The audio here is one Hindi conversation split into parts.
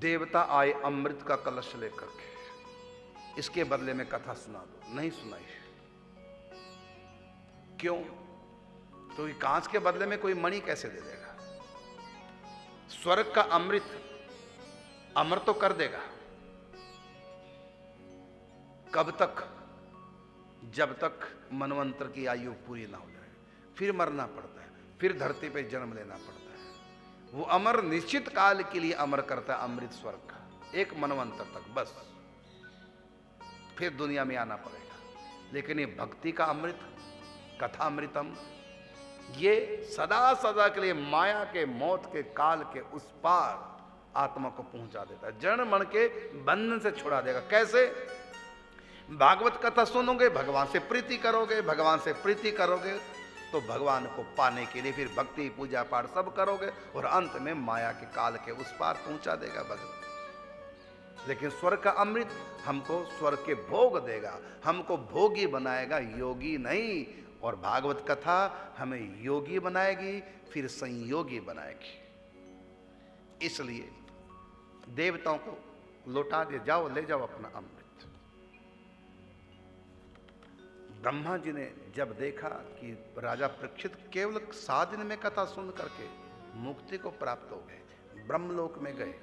देवता आए अमृत का कलश लेकर के, इसके बदले में कथा सुना दो। नहीं सुनाई। क्यों? क्योंकि कांच के बदले में कोई मणि कैसे दे देगा? स्वर्ग का अमृत अमर तो कर देगा। कब तक? जब तक मनवंतर की आयु पूरी ना हो जाए, फिर मरना पड़ता है, फिर धरती पे जन्म लेना पड़ता है। वो अमर निश्चित काल के लिए अमर करता है अमृत स्वर्ग का, एक मनवंतर तक बस, फिर दुनिया में आना पड़ेगा। लेकिन ये भक्ति का अमृत, कथा अमृतम, ये सदा सदा के लिए माया के मौत के काल के उस पार आत्मा को पहुंचा देता है, जड़ मन के बंधन से छुड़ा देगा। कैसे? भागवत कथा सुनोगे, भगवान से प्रीति करोगे, भगवान से प्रीति करोगे तो भगवान को पाने के लिए फिर भक्ति पूजा पाठ सब करोगे और अंत में माया के काल के उस पार पहुंचा देगा भगवान। लेकिन स्वर्ग का अमृत हमको स्वर्ग के भोग देगा, हमको भोगी बनाएगा, योगी नहीं। और भागवत कथा हमें योगी बनाएगी, फिर संयोगी बनाएगी। इसलिए देवताओं को लौटा दे, जाओ ले जाओ अपना अमृत। ब्रह्मा जी ने जब देखा कि राजा परीक्षित केवल 7 दिन में कथा सुन करके मुक्ति को प्राप्त हो गए, ब्रह्मलोक में गए,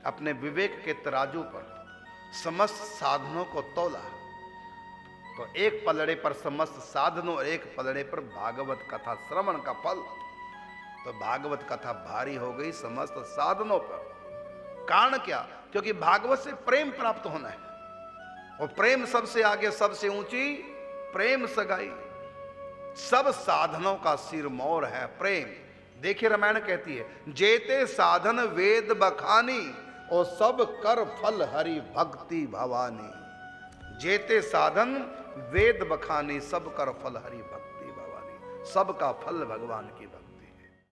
अपने विवेक के तराजू पर समस्त साधनों को तोला तो एक पलड़े पर समस्त साधनों और एक पलड़े पर भागवत कथा श्रवण का फल। तो भागवत कथा भारी हो गई समस्त साधनों पर। कारण क्या? क्योंकि भागवत से प्रेम प्राप्त होना है, और प्रेम सबसे आगे, सबसे ऊंची प्रेम सगाई। सब साधनों का सिरमौर है प्रेम। देखिए रामायण कहती है, जेते साधन वेद बखानी और सब कर फल हरि भक्ति भवानी। जेते साधन वेद बखानी, सब कर फल हरि भक्ति भवानी। सबका फल भगवान की भक्ति।